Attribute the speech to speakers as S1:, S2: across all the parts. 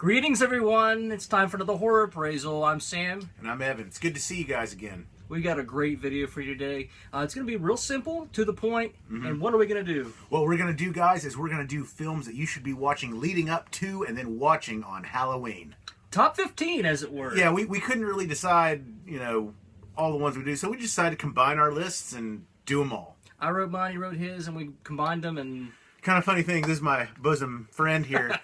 S1: Greetings, everyone. It's time for another Horror Appraisal. I'm Sam.
S2: And I'm Evan. It's good to see you guys again.
S1: We got a great video for you today. It's going to be real simple, to the point. And what are we going to do?
S2: What we're going to do, guys, is we're going to do films that you should be watching leading up to and then watching on Halloween.
S1: Top 15, as it were.
S2: Yeah, we couldn't really decide, all the ones we do, so we decided to combine our lists and do them all.
S1: I wrote mine, he wrote his, and we combined them. And
S2: kind of funny thing, this is my bosom friend here.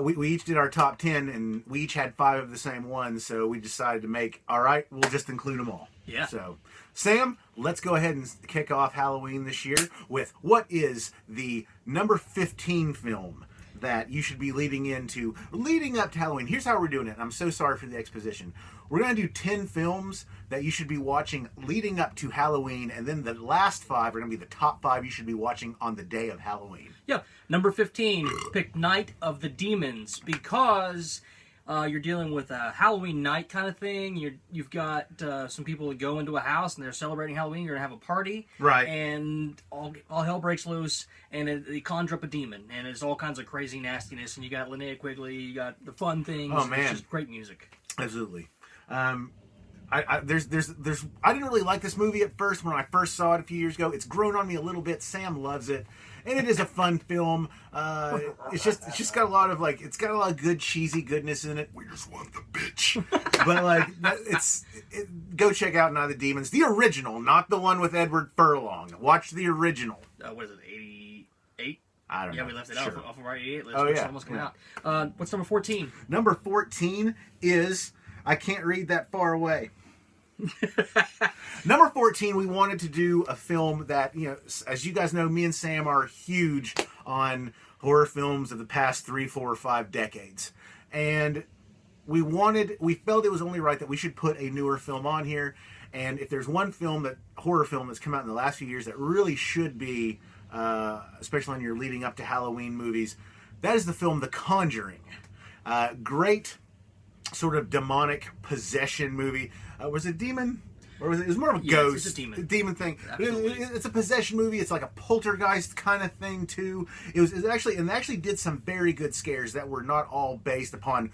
S2: We each did our top 10, and we each had 5 of the same ones, so we decided to make, all right, we'll just include them all.
S1: Yeah.
S2: So, Sam, let's go ahead and kick off Halloween this year with what is the number 15 film that you should be leading up to Halloween. Here's how we're doing it. I'm so sorry for the exposition. We're going to do 10 films that you should be watching leading up to Halloween, and then the last 5 are going to be the top 5 you should be watching on the day of Halloween.
S1: Yeah, number 15, pick Night of the Demons, because you're dealing with a Halloween night kind of thing. You've got some people that go into a house and they're celebrating Halloween. You're going to have a party.
S2: Right.
S1: And all hell breaks loose, and they conjure up a demon. And it's all kinds of crazy nastiness. And you got Linnea Quigley, you got the fun things.
S2: Oh, man.
S1: It's just great music.
S2: Absolutely. I didn't really like this movie at first when I first saw it a few years ago. It's grown on me a little bit. Sam loves it, and it is a fun film. It's just got a lot of good cheesy goodness in it. We just want the bitch, but go check out Night of the Demons, the original, not the one with Edward Furlong. Watch the original.
S1: What is it, 88?
S2: I don't know.
S1: Yeah, we left it
S2: Sure.
S1: off of our 88 list.
S2: Oh,
S1: It's
S2: yeah.
S1: almost coming out. What's number 14?
S2: Number 14 is I Can't Read That Far Away. Number 14, we wanted to do a film that, as you guys know, me and Sam are huge on horror films of the past 3, 4, or 5 decades. And we felt it was only right that we should put a newer film on here. And if there's one horror film that's come out in the last few years that really should be, especially when you're leading up to Halloween movies, that is the film The Conjuring. Great sort of demonic possession movie. Was it demon? Or was it was more of a ghost.
S1: It's a demon.
S2: A demon thing.
S1: Absolutely.
S2: It's a possession movie. It's like a poltergeist kind of thing too. It actually did some very good scares that were not all based upon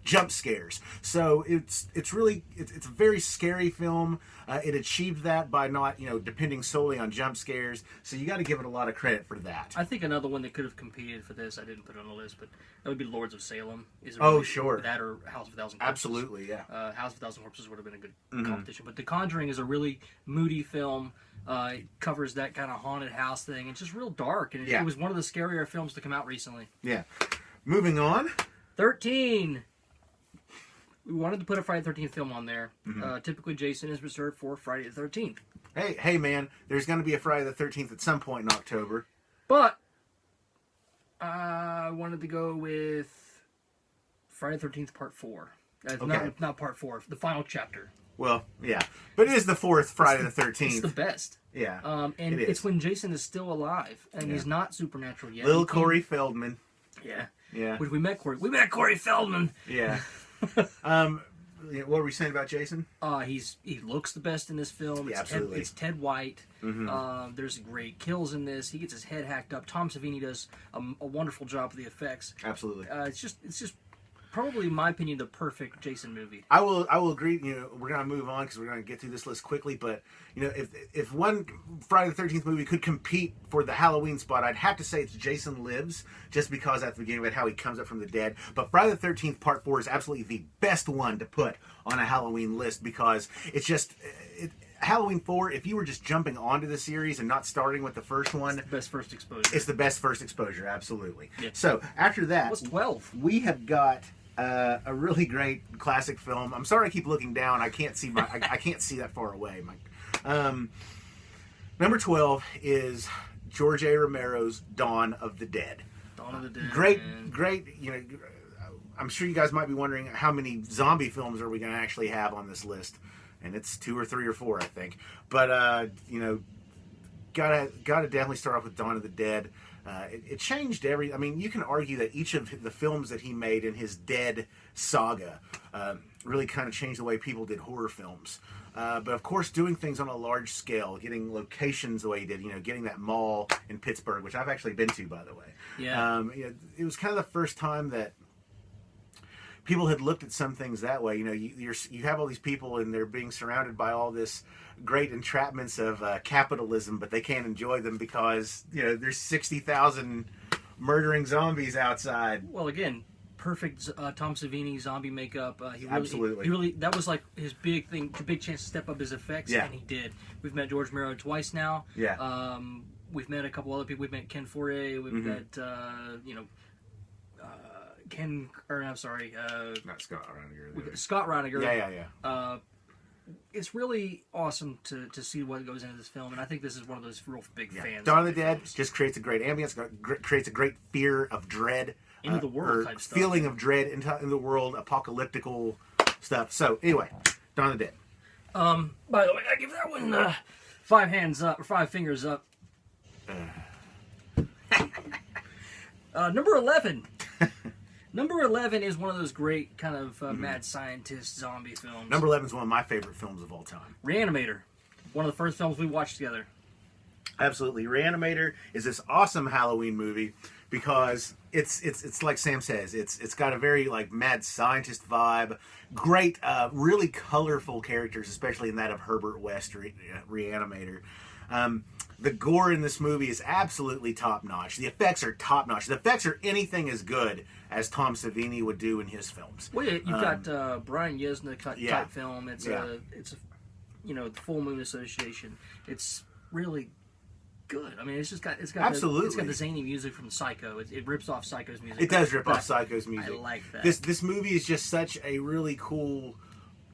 S2: jump scares. So it's a very scary film. It achieved that by not depending solely on jump scares. So you got to give it a lot of credit for that.
S1: I think another one that could have competed for this, I didn't put it on the list, but that would be Lords of Salem.
S2: Sure.
S1: That or House of a Thousand Corpses.
S2: Absolutely, yeah.
S1: House of a Thousand Corpses would have been a good competition. But The Conjuring is a really moody film. It covers that kind of haunted house thing. It's just real dark, and it was one of the scarier films to come out recently. Yeah.
S2: Moving on.
S1: 13. We wanted to put a Friday the 13th film on there. Typically, Jason is reserved for Friday the 13th.
S2: Hey, man, there's going to be a Friday the 13th at some point in October.
S1: But I wanted to go with Friday the 13th Part 4. Not Part 4, the final chapter.
S2: Well, yeah. But it is the 4th Friday the 13th.
S1: It's the best.
S2: Yeah.
S1: And it's when Jason is still alive, and he's not supernatural yet.
S2: Little Corey Feldman.
S1: Yeah.
S2: Yeah.
S1: We met Corey Feldman.
S2: Yeah. What were we saying about Jason?
S1: He looks the best in this film.
S2: Yeah, absolutely.
S1: It's Ted White. There's great kills in this. He gets his head hacked up. Tom Savini does a wonderful job with the effects.
S2: Absolutely.
S1: It's just probably, in my opinion, the perfect Jason movie.
S2: I will agree. We're gonna move on because we're gonna get through this list quickly. But if one Friday the 13th movie could compete for the Halloween spot, I'd have to say it's Jason Lives, just because at the beginning of it, how he comes up from the dead. But Friday the 13th Part 4 is absolutely the best one to put on a Halloween list because it's just. Halloween 4, if you were just jumping onto the series and not starting with the first one...
S1: It's the best first exposure.
S2: It's the best first exposure, absolutely.
S1: Yeah.
S2: So, after that...
S1: What's 12?
S2: We have got a really great classic film. I'm sorry I keep looking down. I can't see I can't see that far away. Number 12 is George A. Romero's Dawn of the Dead.
S1: Dawn of the Dead.
S2: Great, I'm sure you guys might be wondering how many zombie films are we going to actually have on this list. And it's 2 or 3 or 4, I think. But gotta definitely start off with Dawn of the Dead. It changed you can argue that each of the films that he made in his Dead saga really kind of changed the way people did horror films. But of course, doing things on a large scale, getting locations the way he did, getting that mall in Pittsburgh, which I've actually been to, by the way.
S1: Yeah.
S2: It was kind of the first time that people had looked at some things that way. You know, you have all these people and they're being surrounded by all this great entrapments of capitalism, but they can't enjoy them because, you know, there's 60,000 murdering zombies outside.
S1: Well, again, perfect Tom Savini zombie makeup.
S2: Absolutely.
S1: He really, that was like his big thing, the big chance to step up his effects,
S2: Yeah.
S1: and he did. We've met George Romero twice now.
S2: Yeah.
S1: We've met a couple other people. We've met Ken Foray. We've met, you know,
S2: Not Scott Reiniger.
S1: Scott Reiniger.
S2: Yeah.
S1: It's really awesome to see what goes into this film, and I think this is one of those real big fans.
S2: Dawn of the Dead just creates a great ambience, creates a great fear of dread.
S1: Into the world type stuff.
S2: Feeling of dread in the world, apocalyptical stuff. So, anyway, Dawn of the Dead.
S1: By the way, I give that one 5 hands up, or 5 fingers up. Number 11. Number 11 is one of those great kind of mad scientist zombie films.
S2: Number 11 is one of my favorite films of all time.
S1: Reanimator. One of the first films we watched together.
S2: Absolutely. Reanimator is this awesome Halloween movie because it's like Sam says, it's got a very like mad scientist vibe. Great, really colorful characters, especially in that of Herbert West, Reanimator. The gore in this movie is absolutely top-notch. The effects are top-notch. The effects are anything as good as Tom Savini would do in his films.
S1: Well, yeah, you've got Brian Yuzna type film. It's a you know, the Full Moon Association. It's really good. I mean, it's got
S2: absolutely.
S1: It's got the zany music from Psycho. It rips off Psycho's music.
S2: It does rip off Psycho's music.
S1: I like that.
S2: This movie is just such a really cool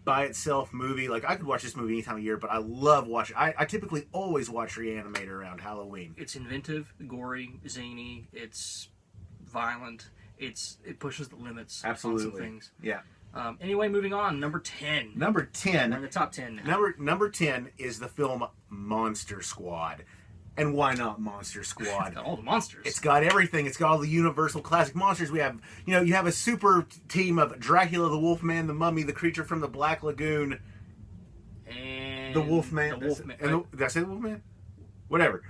S2: by itself movie. Like, I could watch this movie any time of year, but I love watching. I typically always watch Reanimator around Halloween.
S1: It's inventive, gory, zany. It's violent. It pushes the limits.
S2: Absolutely.
S1: On some things.
S2: Yeah.
S1: Anyway, moving on. Number 10.
S2: Number 10.
S1: We're in the top 10 now.
S2: Number 10 is the film Monster Squad. And why not Monster Squad?
S1: It's got all the monsters.
S2: It's got everything. It's got all the Universal classic monsters. We have, you have a super team of Dracula, the Wolfman, the Mummy, the creature from the Black Lagoon,
S1: and
S2: the Wolfman.
S1: The Wolfman.
S2: Did I say the Wolfman? Whatever.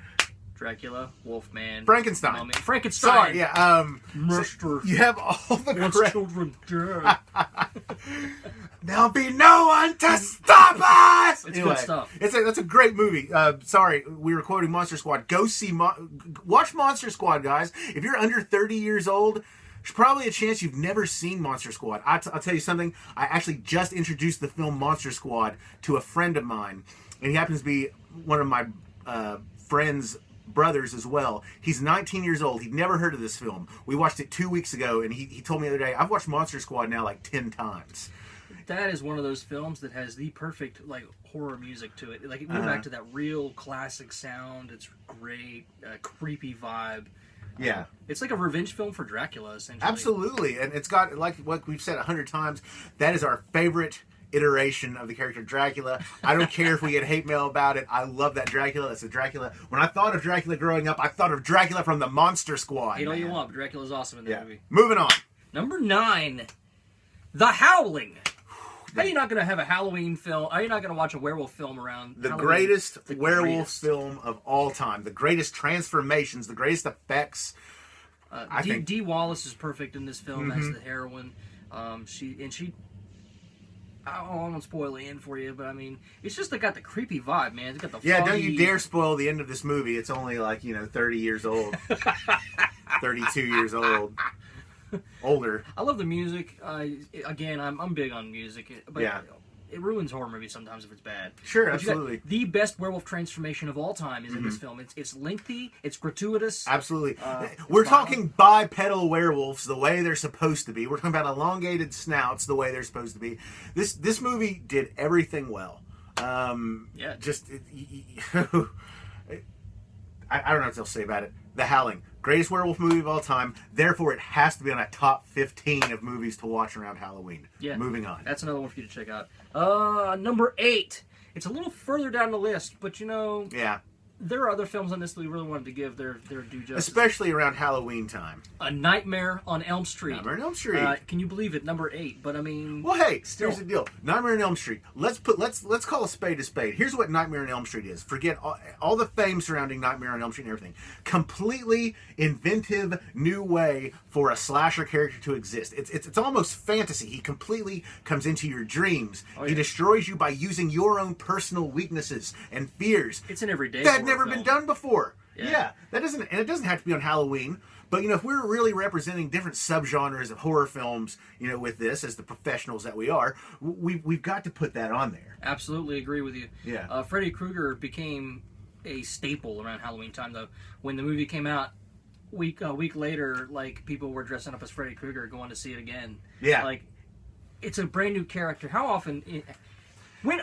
S1: Dracula, Wolfman,
S2: Frankenstein.
S1: Mummy. Frankenstein.
S2: Sorry, yeah.
S1: Mr.
S2: You have all the
S1: Once
S2: correct.
S1: children dead.
S2: There'll be no one to stop us.
S1: It's good stuff.
S2: That's a great movie. Sorry, we were quoting Monster Squad. Go see, watch Monster Squad, guys. If you're under 30 years old, there's probably a chance you've never seen Monster Squad. I'll tell you something. I actually just introduced the film Monster Squad to a friend of mine, and he happens to be one of my friends' brothers as well. He's 19 years old. He'd never heard of this film. We watched it 2 weeks ago, and he told me the other day, I've watched Monster Squad now like 10 times.
S1: That is one of those films that has the perfect like horror music to it. Like it went back to that real classic sound. It's great, creepy vibe.
S2: Yeah.
S1: It's like a revenge film for Dracula, essentially.
S2: Absolutely. And it's got, like what we've said 100 times, that is our favorite iteration of the character Dracula. I don't care if we get hate mail about it. I love that Dracula. It's a Dracula. When I thought of Dracula growing up, I thought of Dracula from the Monster Squad.
S1: Hate all you want, but Dracula's awesome in that movie.
S2: Moving on.
S1: Number 9, The Howling. How are you not going to have a Halloween film? Are you not going to watch a werewolf film around
S2: the
S1: Halloween?
S2: Greatest werewolf film of all time. The greatest transformations, the greatest effects. I think
S1: Dee Wallace is perfect in this film as the heroine. She I won't spoil the end for you, but I mean, it's just got the creepy vibe, man. It's got the foggy...
S2: don't you dare spoil the end of this movie. It's only like 30 years old, 32 years old. Older.
S1: I love the music. Again, I'm big on music, but it ruins horror movies sometimes if it's bad.
S2: Sure,
S1: but
S2: absolutely.
S1: The best werewolf transformation of all time is in this film. It's lengthy, it's gratuitous.
S2: Absolutely. We're talking bipedal werewolves the way they're supposed to be. We're talking about elongated snouts the way they're supposed to be. This movie did everything well. Just I don't know what else to say about it. The Howling, greatest werewolf movie of all time. Therefore, it has to be on a top 15 of movies to watch around Halloween. Yeah. Moving on.
S1: That's another one for you to check out. Number 8. It's a little further down the list, but
S2: Yeah.
S1: there are other films on this that we really wanted to give their due justice.
S2: Especially around Halloween time.
S1: A Nightmare on Elm Street.
S2: Nightmare on Elm Street.
S1: Can you believe it? Number 8. But I mean,
S2: well, hey,
S1: still.
S2: here's the deal. Nightmare on Elm Street. Let's call a spade a spade. Here's what Nightmare on Elm Street is. Forget all the fame surrounding Nightmare on Elm Street and everything. Completely inventive new way for a slasher character to exist. It's almost fantasy. He completely comes into your dreams.
S1: Oh, yeah.
S2: He destroys you by using your own personal weaknesses and fears.
S1: It's an everyday
S2: that had
S1: horror
S2: never
S1: film.
S2: been done before.
S1: Yeah.
S2: It doesn't have to be on Halloween. But, if we're really representing different subgenres of horror films, with this, as the professionals that we are, we've got to put that on there.
S1: Absolutely agree with you.
S2: Yeah.
S1: Freddy Krueger became a staple around Halloween time, though. When the movie came out, a week later, like, people were dressing up as Freddy Krueger going to see it again.
S2: Yeah.
S1: Like, it's a brand new character. How often... When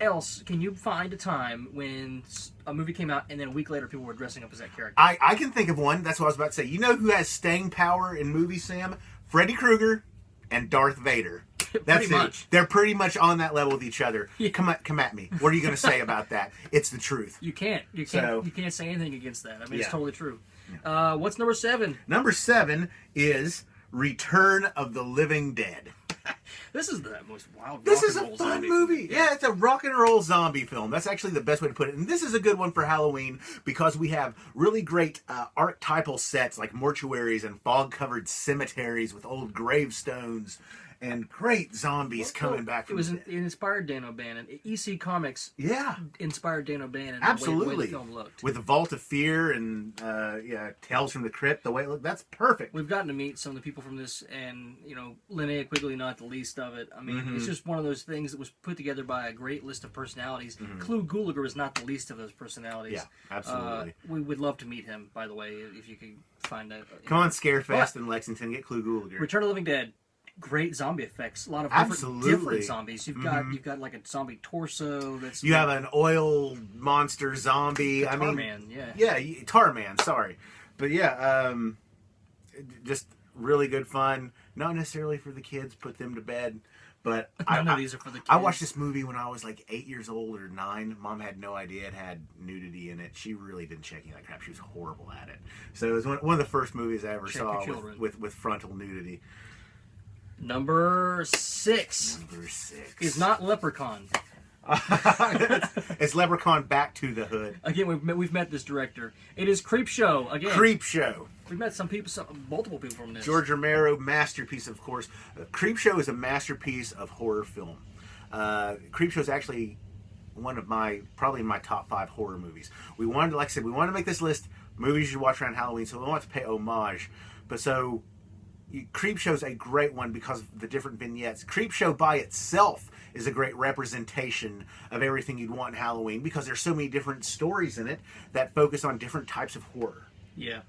S1: else can you find a time when a movie came out and then a week later people were dressing up as that character?
S2: I can think of one. That's what I was about to say. You know who has staying power in movies, Sam? Freddy Krueger and Darth Vader. That's
S1: pretty much.
S2: They're pretty much on that level with each other.
S1: Yeah.
S2: Come at me. What are you going to say about that? It's the truth.
S1: You can't say anything against that. I mean, it's totally true. What's number 7?
S2: Number 7 is Return of the Living Dead.
S1: This is the most wild.
S2: This is
S1: rock and
S2: a
S1: roll
S2: fun
S1: zombie
S2: movie.
S1: film.
S2: Yeah, it's a rock and roll zombie film. That's actually the best way to put it. And this is a good one for Halloween because we have really great archetypal sets like mortuaries and fog-covered cemeteries with old gravestones and great zombies coming back from
S1: It inspired Dan O'Bannon. EC Comics
S2: yeah.
S1: inspired Dan O'Bannon.
S2: Absolutely.
S1: The way the film looked.
S2: With the Vault of Fear and Tales from the Crypt, the way it looked, that's perfect.
S1: We've gotten to meet some of the people from this, and Linnea Quigley, not the least of it. I mean, it's just one of those things that was put together by a great list of personalities. Clu Gulager is not the least of those personalities.
S2: Yeah, absolutely.
S1: We would love to meet him, by the way, if you could find that.
S2: Come on, Scarefest in Lexington, get Clu Gulager.
S1: Return of the Living Dead. Great zombie effects. A lot of different zombies. You've got like a zombie torso. You
S2: have an oil monster zombie.
S1: Tarman,
S2: Tarman. Sorry, but just really good fun. Not necessarily for the kids. Put them to bed. But
S1: none of these are for the kids.
S2: I watched this movie when I was like 8 years old or 9. Mom had no idea it had nudity in it. She really didn't check any of that crap. She was horrible at it. So it was one of the first movies I ever saw with frontal nudity.
S1: Number 6. Is not Leprechaun.
S2: It's Leprechaun Back to the Hood.
S1: Again, we've met this director. It is Creepshow. Again,
S2: Creepshow.
S1: We've met multiple people from this.
S2: George Romero, masterpiece, of course. Creepshow is a masterpiece of horror film. Creepshow is actually probably my top 5 horror movies. We wanted to make this list movies you should watch around Halloween, so we want to pay homage. Creepshow is a great one because of the different vignettes. Creepshow by itself is a great representation of everything you'd want in Halloween because there's so many different stories in it that focus on different types of horror.
S1: Yeah.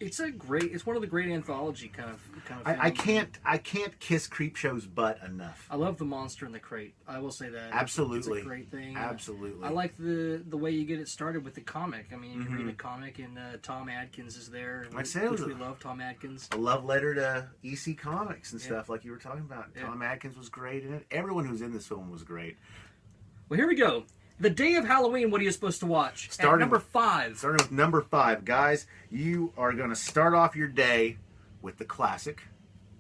S1: It's one of the great anthology kind of
S2: films. I can't kiss Creepshow's butt enough.
S1: I love the monster in the crate. I will say that.
S2: Absolutely.
S1: It's a great thing.
S2: Absolutely.
S1: I like the way you get it started with the comic. I mean, you can read a comic and Tom Adkins is there. We love Tom Adkins.
S2: A love letter to EC Comics and stuff like you were talking about. Yeah. Tom Adkins was great in it. Everyone who's in this film was great.
S1: Well, here we go. The day of Halloween, what are you supposed to watch? Starting with
S2: number 5. Guys, you are going to start off your day with the classic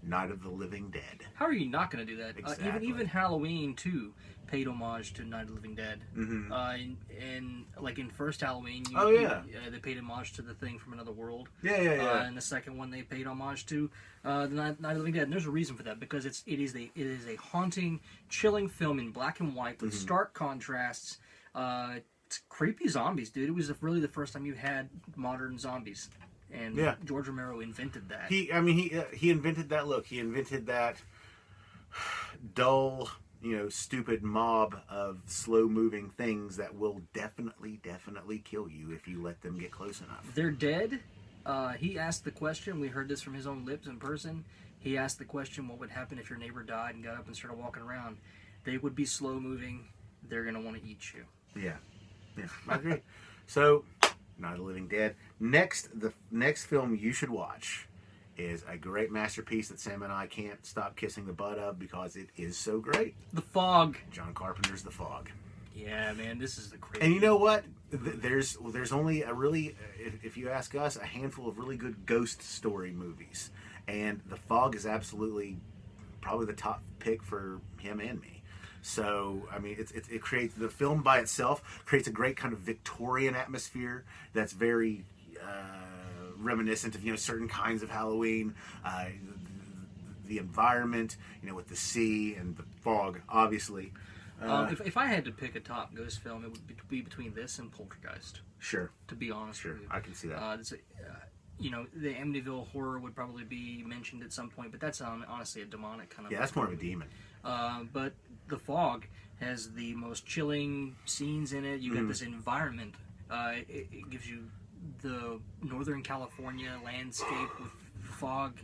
S2: Night of the Living Dead.
S1: How are you not going to do that?
S2: Exactly.
S1: Even Halloween, too, paid homage to Night of the Living Dead. And like in first Halloween, they paid homage to the Thing from Another World.
S2: Yeah.
S1: And the second one, they paid homage to the Night of the Living Dead. And there's a reason for that, because it is a haunting, chilling film in black and white with stark contrasts. It's creepy zombies, dude. It was really the first time you had modern zombies, and George Romero invented that.
S2: He invented that look. He invented that dull, stupid mob of slow-moving things that will definitely kill you if you let them get close enough.
S1: They're dead. He asked the question. We heard this from his own lips in person. He asked the question, what would happen if your neighbor died and got up and started walking around? They would be slow-moving. They're going to want to eat you.
S2: Yeah, I agree. So, Night of the Living Dead. The next film you should watch is a great masterpiece that Sam and I can't stop kissing the butt of because it is so great.
S1: The Fog.
S2: John Carpenter's The Fog.
S1: Yeah, man, this is the crazy.
S2: And you know what? There's only a really, if you ask us, a handful of really good ghost story movies, and The Fog is absolutely probably the top pick for him and me. So I mean, it creates, the film by itself creates a great kind of Victorian atmosphere that's very reminiscent of certain kinds of Halloween. The environment, with the sea and the fog, obviously.
S1: If I had to pick a top ghost film, it would be between this and Poltergeist.
S2: Sure.
S1: To be honest with you.
S2: I can see that.
S1: The Amityville Horror would probably be mentioned at some point, but that's honestly a demonic kind of...
S2: Yeah, that's more of a demon.
S1: But The Fog has the most chilling scenes in it. You got this environment. It gives you the Northern California landscape with fog.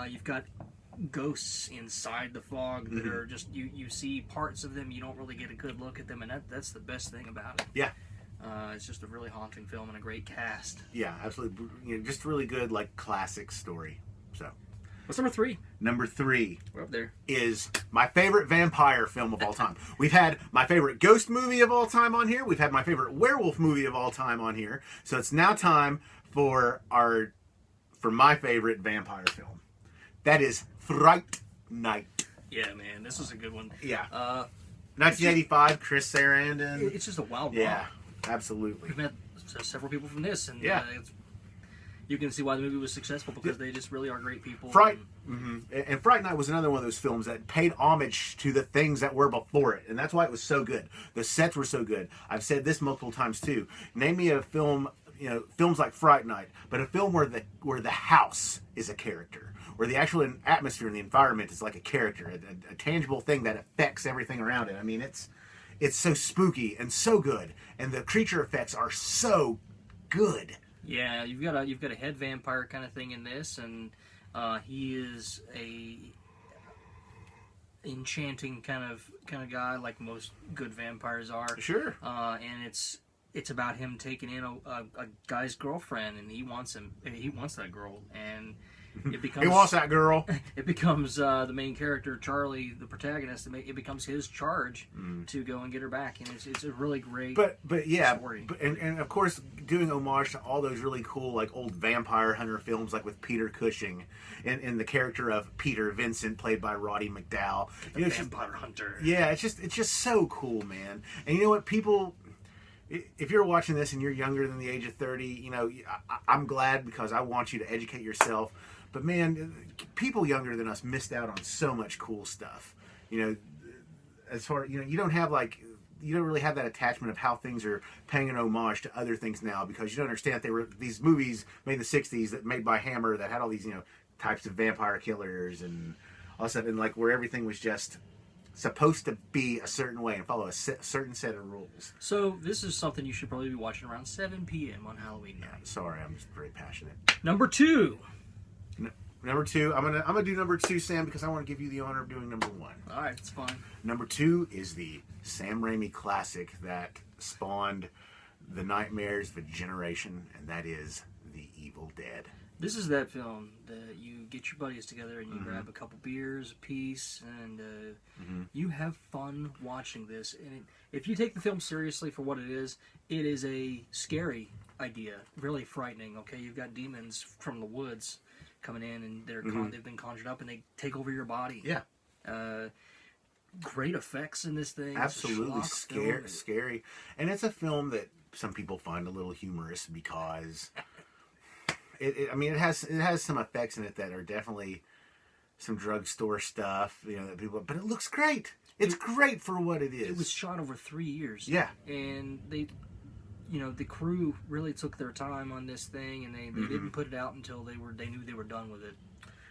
S1: You've got ghosts inside the fog that are just, you see parts of them, you don't really get a good look at them, and that's the best thing about it.
S2: Yeah.
S1: It's just a really haunting film and a great cast.
S2: Yeah, absolutely. Just really good, classic story. So,
S1: what's number 3?
S2: Number 3,
S1: we're up there,
S2: is my favorite vampire film of all time. We've had my favorite ghost movie of all time on here. We've had my favorite werewolf movie of all time on here. So it's now time for my favorite vampire film. That is Fright Night.
S1: Yeah, man, this is a good one.
S2: Yeah. 1985, Chris Sarandon.
S1: It's just a wild ride.
S2: Yeah, absolutely.
S1: We've met several people from this, and you can see why the movie was successful, because they just really are great people.
S2: And Fright Night was another one of those films that paid homage to the things that were before it, and that's why it was so good. The sets were so good. I've said this multiple times too. Name me a film, films like Fright Night, but a film where the house is a character, where the actual atmosphere and the environment is like a character, a tangible thing that affects everything around it. I mean, it's so spooky and so good, and the creature effects are so good.
S1: Yeah, you've got a head vampire kind of thing in this, and he is a enchanting kind of guy, like most good vampires are.
S2: Sure.
S1: And it's about him taking in a guy's girlfriend, and he wants that girl, and it becomes...
S2: He wants that girl.
S1: It becomes the main character, Charlie, the protagonist. It becomes his charge to go and get her back, and it's a really great story.
S2: And of course, doing homage to all those really cool old vampire hunter films, like with Peter Cushing, and the character of Peter Vincent, played by Roddy McDowall.
S1: The vampire hunter.
S2: Yeah, it's just so cool, man. And you know what, people... If you're watching this and you're younger than the age of 30, I'm glad, because I want you to educate yourself. But man, people younger than us missed out on so much cool stuff. As far you don't really have that attachment of how things are paying an homage to other things now, because you don't understand that they were these movies made in the 60s that made by Hammer that had all these types of vampire killers and all that stuff, and where everything was just supposed to be a certain way and follow a certain set of rules.
S1: So this is something you should probably be watching around 7 p.m. on Halloween night.
S2: Sorry, I'm just very passionate.
S1: Number 2.
S2: Number 2. I'm gonna do number 2, Sam, because I want to give you the honor of doing number 1.
S1: All right, it's fine.
S2: Number 2 is the Sam Raimi classic that spawned the nightmares of a generation, and that is The Evil Dead.
S1: This is that film that you get your buddies together and you grab a couple beers apiece, and you have fun watching this. And if you take the film seriously for what it is a scary idea, really frightening. Okay, you've got demons from the woods coming in, and they've been conjured up, and they take over your body.
S2: Yeah.
S1: Great effects in this thing.
S2: Absolutely scary. And it's a film that some people find a little humorous, because... It has some effects in it that are definitely some drugstore stuff, that people. But it looks great. It's great for what it is.
S1: It was shot over 3 years.
S2: Yeah,
S1: and they, the crew really took their time on this thing, and they didn't put it out until they knew they were done with it.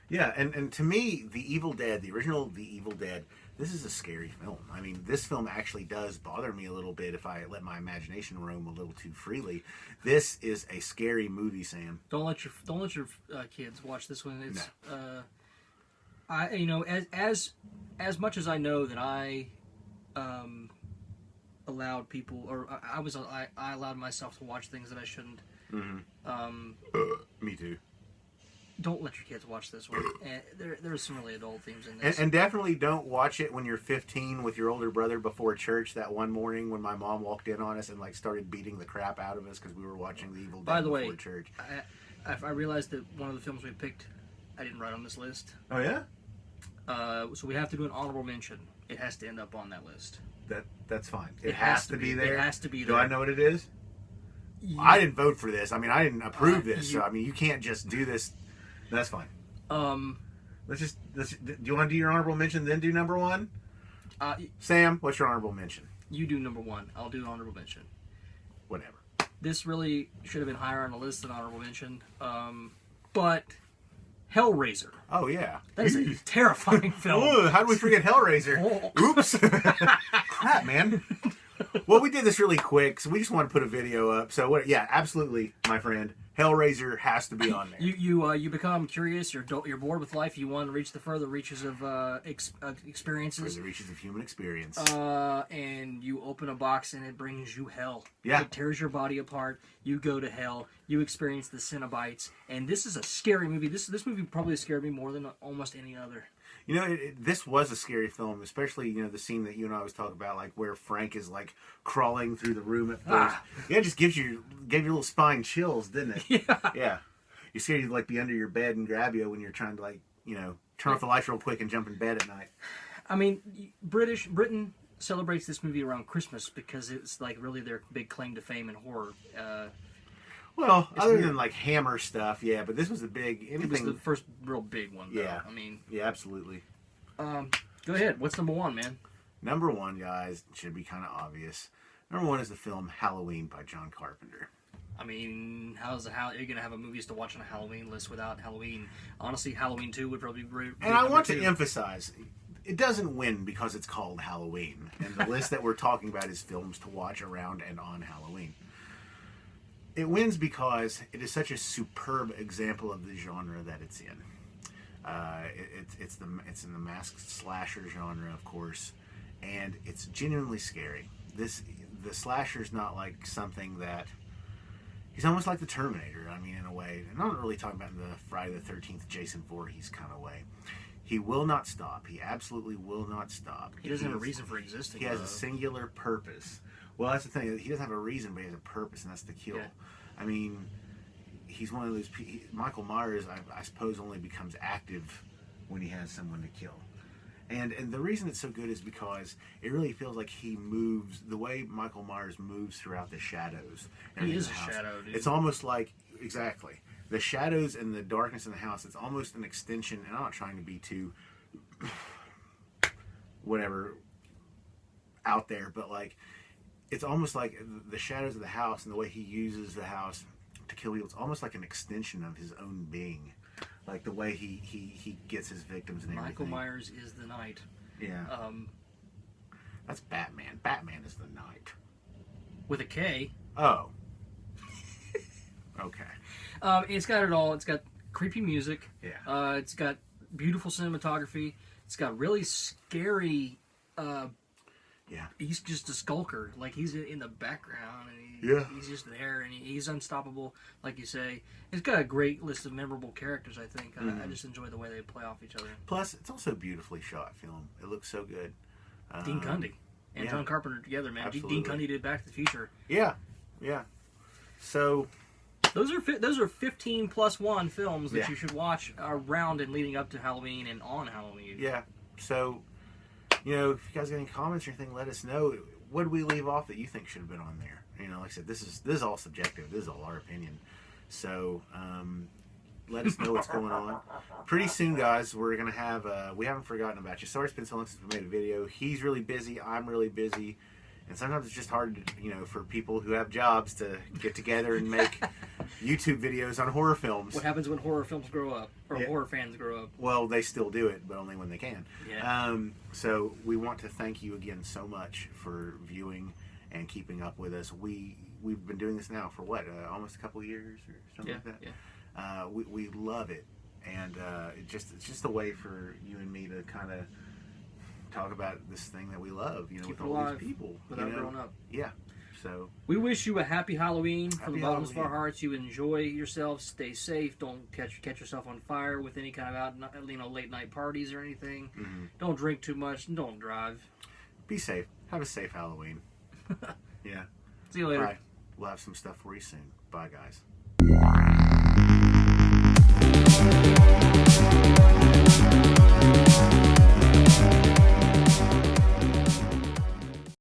S2: Yeah, and to me, The Evil Dead, the original The Evil Dead, this is a scary film. I mean, this film actually does bother me a little bit if I let my imagination roam a little too freely. This is a scary movie, Sam.
S1: Don't let your kids watch this one. It's as much as I know that I allowed people, or I allowed myself to watch things that I shouldn't.
S2: Me too.
S1: don't let your kids watch this one. There's some really adult themes in this.
S2: And definitely don't watch it when you're 15 with your older brother before church that one morning when my mom walked in on us and like started beating the crap out of us because we were watching The Evil Dead
S1: By the
S2: before
S1: way,
S2: church.
S1: I realized that one of the films we picked, I didn't write on this list.
S2: Oh yeah?
S1: So we have to do an honorable mention. It has to end up on that list.
S2: That's fine. It has to be there.
S1: It has to be there.
S2: Do I know what it is?
S1: Yeah.
S2: I didn't vote for this. I mean, I didn't approve this. So I mean, you can't just do this. That's fine. Let's. Do you want to do your honorable mention, then do number one? Sam, what's your honorable mention?
S1: You do number one. I'll do honorable mention.
S2: Whatever.
S1: This really should have been higher on the list than honorable mention. But Hellraiser.
S2: Oh yeah,
S1: that is a terrifying film.
S2: Ooh, how did we forget Hellraiser? Oops. Crap, man. Well, we did this really quick, so we just want to put a video up. So, yeah, absolutely, my friend. Hellraiser has to be on there.
S1: You become curious. You're bored with life. You want to reach the further reaches of experiences.
S2: Further reaches of human experience.
S1: And you open a box and it brings you hell.
S2: Yeah.
S1: It tears your body apart. You go to hell. You experience the Cenobites. And this is a scary movie. This movie probably scared me more than almost any other.
S2: You know, this was a scary film, especially, you know, the scene that you and I was talking about, like, where Frank is, like, crawling through the room at first. Yeah, it just gave your little spine chills, didn't it?
S1: Yeah.
S2: Yeah. You're scared he'd, like, be under your bed and grab you when you're trying to, like, you know, turn off the lights real quick and jump in bed at night.
S1: I mean, Britain celebrates this movie around Christmas because it's, like, really their big claim to fame in horror.
S2: Well, other than like Hammer stuff, yeah, but this was a big.
S1: It was the first real big one, though.
S2: Yeah,
S1: I mean,
S2: yeah, absolutely.
S1: Go ahead. What's number one, man?
S2: Number one, guys, should be kind of obvious. Number one is the film Halloween by John Carpenter.
S1: I mean, how are you gonna have a movies to watch on a Halloween list without Halloween? Honestly, Halloween 2 would probably be.
S2: And I want to emphasize, it doesn't win because it's called Halloween, and the list that we're talking about is films to watch around and on Halloween. It wins because it is such a superb example of the genre that it's in. It's in the masked slasher genre, of course, and it's genuinely scary. The slasher's not like something that he's almost like the Terminator. I mean, in a way, and I'm not really talking about in the Friday the 13th Jason Voorhees kind of way. He will not stop. He absolutely will not stop.
S1: He doesn't have a reason for existing.
S2: He has a singular purpose. Well, that's the thing. He doesn't have a reason, but he has a purpose, and that's to kill. Yeah. I mean, he's one of those. Michael Myers, I suppose, only becomes active when he has someone to kill. And the reason it's so good is because it really feels like he moves the way Michael Myers moves throughout the shadows.
S1: He is a shadow, dude.
S2: It's almost like exactly the shadows and the darkness in the house. It's almost an extension. And I'm not trying to be too whatever out there, but like. It's almost like the shadows of the house and the way he uses the house to kill people. It's almost like an extension of his own being, like the way he gets his victims and everything.
S1: Michael Myers is the Night.
S2: Yeah. That's Batman. Batman is the Night.
S1: With a K.
S2: Oh. Okay.
S1: It's got it all. It's got creepy music.
S2: Yeah.
S1: It's got beautiful cinematography. It's got really scary.
S2: Yeah.
S1: He's just a skulker. Like, he's in the background, and he's just there, and he's unstoppable, like you say. It's got a great list of memorable characters, I think. I just enjoy the way they play off each other.
S2: Plus, it's also a beautifully shot film. It looks so good.
S1: Dean Cundey and John Carpenter together, man.
S2: Absolutely.
S1: Dean Cundey did Back to the Future.
S2: Yeah. Yeah. So...
S1: Those are 15 plus 1 films that you should watch around and leading up to Halloween and on Halloween.
S2: Yeah. So... You know, if you guys got any comments or anything, let us know. What did we leave off that you think should have been on there? You know, like I said, this is all subjective. This is all our opinion. So, let us know what's going on. Pretty soon, guys, we're going to have, we haven't forgotten about you. Sorry it's been so long since we made a video. He's really busy. I'm really busy. And sometimes it's just hard, to, you know, for people who have jobs to get together and make YouTube videos on horror films.
S1: What happens when horror films grow up, or horror fans grow up?
S2: Well, they still do it, but only when they can.
S1: Yeah.
S2: So we want to thank you again so much for viewing and keeping up with us. We've been doing this now for what, almost a couple of years or something like that.
S1: Yeah.
S2: We love it, and it's just a way for you and me to kind of talk about this thing that we love, you know,
S1: Keep
S2: with all these people.
S1: Without
S2: you know?
S1: growing up.
S2: Yeah. So
S1: we wish you a happy Halloween from the
S2: Happy
S1: bottoms of our
S2: Halloween.
S1: hearts. You enjoy yourself, stay safe, don't catch yourself on fire with any kind of late night parties or anything.
S2: Mm-hmm.
S1: Don't drink too much, and don't drive.
S2: Be safe. Have a safe Halloween. Yeah.
S1: See you later.
S2: Bye. We'll have some stuff for you soon. Bye, guys.